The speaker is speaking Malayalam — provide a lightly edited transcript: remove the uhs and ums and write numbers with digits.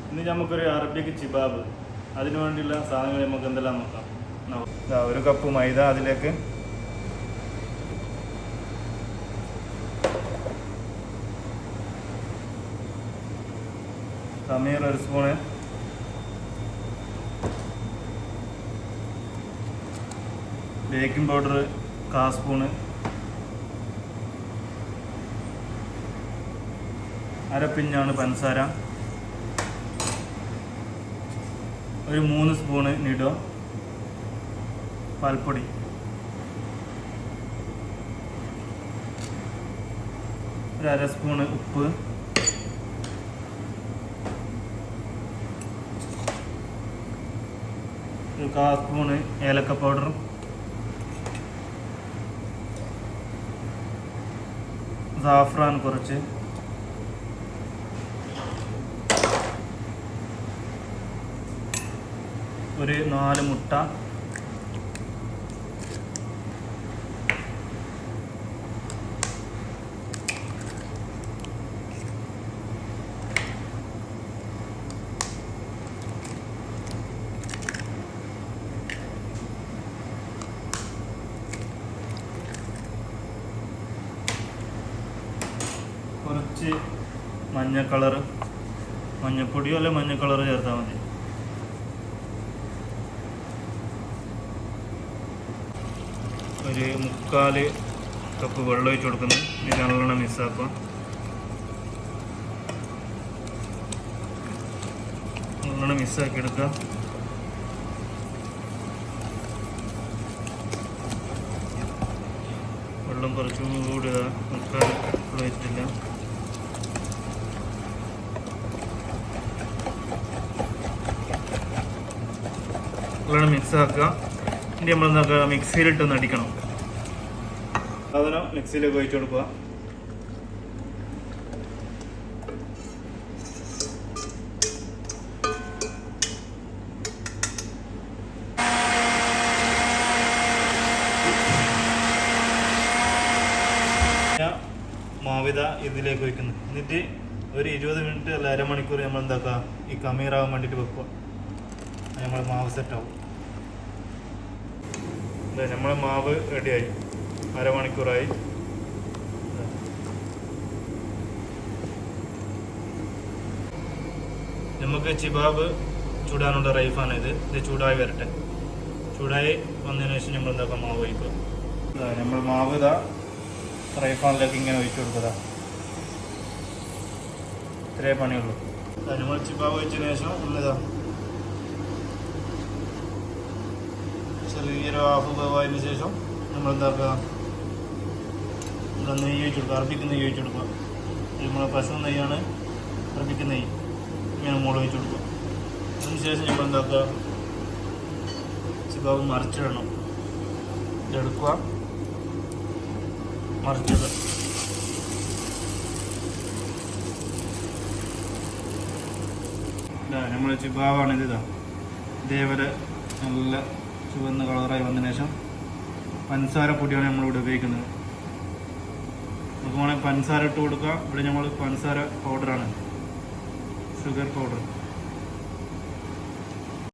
ഇന്ന് നമുക്കൊരു അറബിക്ക് ചിബാബ്, അതിനു വേണ്ടിയുള്ള സാധനങ്ങൾ നമുക്ക് എന്തെല്ലാം നോക്കാം. ഒരു കപ്പ് മൈദ, അതിലേക്ക് ഖമീർ 1 സ്പൂണ്, ബേക്കിംഗ് പൗഡർ 1/4 സ്പൂണ്, അരപ്പിഞ്ചാണ് പഞ്ചസാര, ഒരു 3 സ്പൂണ് നിഡോ പാൽപ്പൊടി, ഒരു 1/2 സ്പൂണ് ഉപ്പ്, ഒരു 1/4 സ്പൂണ് ഏലക്ക പൗഡർ, സാഫ്രാൻ കുറച്ച്, ഒരു 4 മുട്ട, കുറച്ച് മഞ്ഞ കളറ്, മഞ്ഞപ്പൊടിയോ അല്ലെ മഞ്ഞ കളറ് ചേർത്താൽ മതി. ഒരു 3/4 കപ്പ് വെള്ളം ഒഴിച്ച് കൊടുക്കുന്നു. ഇത് നല്ലോണം മിക്സാക്കുക. നല്ലോണം മിക്സാക്കി എടുക്കുക. വെള്ളം കുറച്ചും കൂടി 3/4 കപ്പ് വെച്ചിട്ടില്ല. നല്ലോണം മിക്സാക്കുക. ഇനി നമ്മളെന്താക്കുക, മിക്സിയിലിട്ടൊന്ന് അടിക്കണം. സാധനം മിക്സിയിലേക്ക് ഒഴിച്ചു കൊടുക്കുക. മാവിത ഇതിലേക്ക് ഒഴിക്കുന്നു. എന്നിട്ട് ഒരു 20 മിനിറ്റ് അല്ല അരമണിക്കൂർ നമ്മൾ എന്താക്കുക, ഈ ഖമീറാവാൻ വേണ്ടിയിട്ട് വെക്കുക. നമ്മൾ മാവ് സെറ്റാവും. നമ്മളെ മാവ് റെഡിയായി, അരമണിക്കൂറായി. നമുക്ക് ചിബാബ് ചൂടാനുള്ള റൈഫാണ് ഇത്. ചൂടായി വരട്ടെ. ചൂടായി വന്നതിന് ശേഷം നമ്മൾ എന്താക്കാം, മാവ് ഒഴിക്കുക. നമ്മൾ മാവ് ഇതാ റൈഫാനിലേക്ക് ഇങ്ങനെ ഒഴിച്ചു കൊടുക്കുക. ഇത്രേ പണിയുള്ളൂ. നമ്മൾ ചിബാബ് ഒഴിച്ചതിന് ശേഷം നമ്മളിതാ ചെറിയൊരു ഹാഫ് വേവായതിന് ശേഷം നമ്മൾ എന്താക്കുക, നമ്മൾ നെയ്യ് ഒഴിച്ചു കൊടുക്കുക. അറബിക്ക് നെയ്യ് ഒഴിച്ചു കൊടുക്കുക. നമ്മളെ പശു നെയ്യാണ്, അറബിക്ക് നെയ്യ് ഇങ്ങനെ മുളക് ഒഴിച്ചു കൊടുക്കുക. അതിന് ശേഷം നമ്മൾ എന്താക്കുക, ചിബാബ് മറിച്ചിടണം. ഇതെടുക്കുക, മറിച്ചിടുക. നമ്മൾ ചിബാബാണ് ഇതാ ഇതേപോലെ നല്ല ചുവന്ന കളറായി വന്നതിന് ശേഷം പഞ്ചസാര പൊടിയാണ് നമ്മളിവിടെ ഉപയോഗിക്കുന്നത്. നമുക്ക് വേണമെങ്കിൽ പഞ്ചസാര ഇട്ട് കൊടുക്കാം. ഇവിടെ നമ്മൾ പഞ്ചസാര പൗഡറാണ്, ഷുഗർ പൗഡർ.